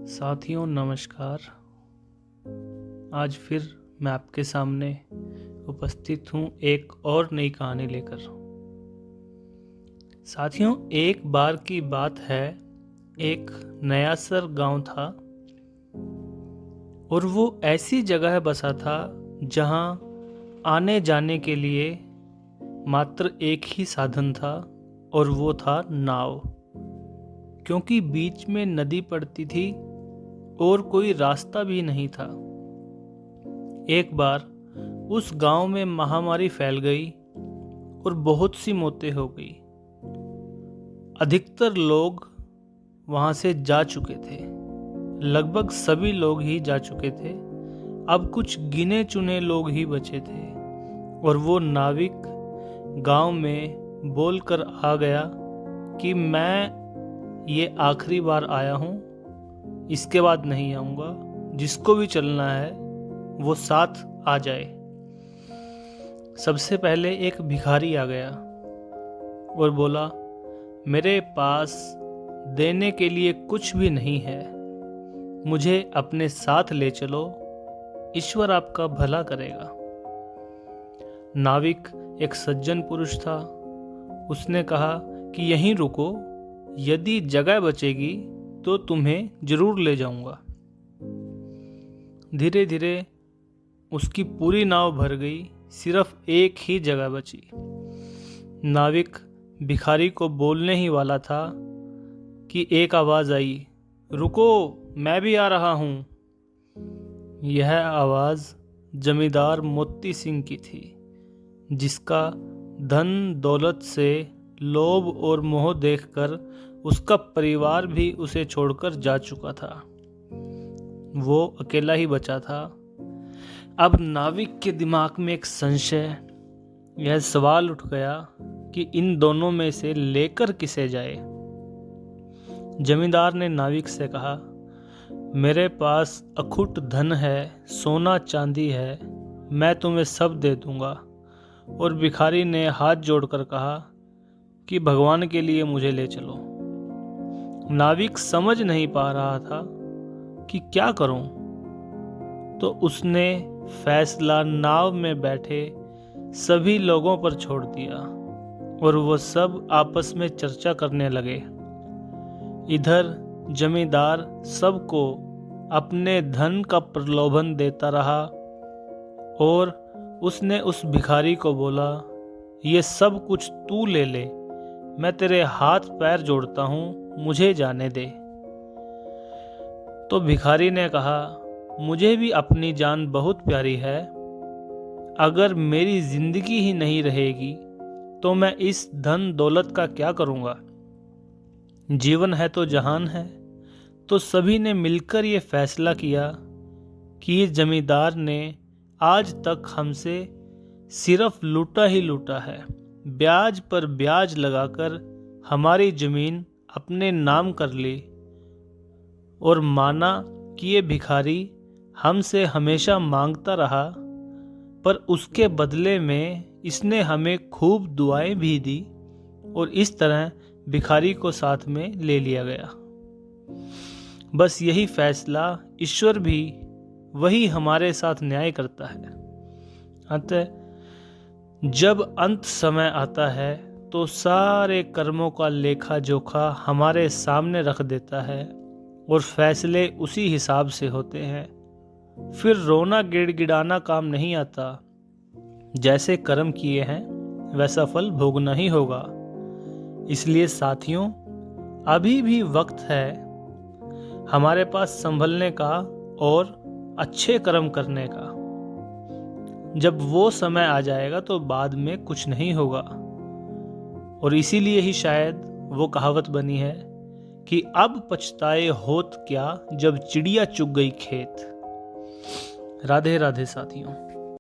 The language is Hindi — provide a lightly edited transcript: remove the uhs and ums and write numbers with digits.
साथियों नमस्कार। आज फिर मैं आपके सामने उपस्थित हूँ एक और नई कहानी लेकर। साथियों, एक बार की बात है, एक नयासर गांव था और वो ऐसी जगह बसा था जहां आने जाने के लिए मात्र एक ही साधन था और वो था नाव। क्योंकि बीच में नदी पड़ती थी और कोई रास्ता भी नहीं था। एक बार उस गांव में महामारी फैल गई और बहुत सी मौतें हो गई। अधिकतर लोग वहां से जा चुके थे, लगभग सभी लोग ही जा चुके थे। अब कुछ गिने चुने लोग ही बचे थे और वो नाविक गांव में बोलकर आ गया कि मैं ये आखिरी बार आया हूँ, इसके बाद नहीं आऊँगा। जिसको भी चलना है वो साथ आ जाए। सबसे पहले एक भिखारी आ गया और बोला, मेरे पास देने के लिए कुछ भी नहीं है, मुझे अपने साथ ले चलो, ईश्वर आपका भला करेगा। नाविक एक सज्जन पुरुष था। उसने कहा कि यहीं रुको, यदि जगह बचेगी तो तुम्हें जरूर ले जाऊंगा। धीरे धीरे उसकी पूरी नाव भर गई, सिर्फ एक ही जगह बची। नाविक भिखारी को बोलने ही वाला था कि एक आवाज आई, रुको, मैं भी आ रहा हूं। यह आवाज जमींदार मोती सिंह की थी, जिसका धन दौलत से लोभ और मोह देखकर उसका परिवार भी उसे छोड़कर जा चुका था। वो अकेला ही बचा था। अब नाविक के दिमाग में एक संशय, यह सवाल उठ गया कि इन दोनों में से लेकर किसे जाए। जमींदार ने नाविक से कहा, मेरे पास अखुट धन है, सोना चांदी है, मैं तुम्हें सब दे दूंगा। और भिखारी ने हाथ जोड़कर कहा कि भगवान के लिए मुझे ले चलो। नाविक समझ नहीं पा रहा था कि क्या करूं, तो उसने फैसला नाव में बैठे सभी लोगों पर छोड़ दिया और वो सब आपस में चर्चा करने लगे। इधर जमींदार सबको अपने धन का प्रलोभन देता रहा और उसने उस भिखारी को बोला, ये सब कुछ तू ले ले, मैं तेरे हाथ पैर जोड़ता हूं, मुझे जाने दे। तो भिखारी ने कहा, मुझे भी अपनी जान बहुत प्यारी है, अगर मेरी जिंदगी ही नहीं रहेगी तो मैं इस धन दौलत का क्या करूंगा। जीवन है तो जहान है। तो सभी ने मिलकर ये फैसला किया कि ये जमींदार ने आज तक हमसे सिर्फ लूटा ही लूटा है, ब्याज पर ब्याज लगाकर हमारी जमीन अपने नाम कर ली और माना कि ये भिखारी हमसे हमेशा मांगता रहा, पर उसके बदले में इसने हमें खूब दुआएं भी दी और इस तरह भिखारी को साथ में ले लिया गया। बस यही फैसला ईश्वर भी वही हमारे साथ न्याय करता है। अतः जब अंत समय आता है तो सारे कर्मों का लेखा जोखा हमारे सामने रख देता है और फैसले उसी हिसाब से होते हैं। फिर रोना गिड़गिड़ाना काम नहीं आता। जैसे कर्म किए हैं वैसा फल भोगना ही होगा। इसलिए साथियों, अभी भी वक्त है हमारे पास संभलने का और अच्छे कर्म करने का। जब वो समय आ जाएगा तो बाद में कुछ नहीं होगा। और इसीलिए ही शायद वो कहावत बनी है कि अब पछताए होत क्या, जब चिड़िया चुग गई खेत। राधे राधे साथियों।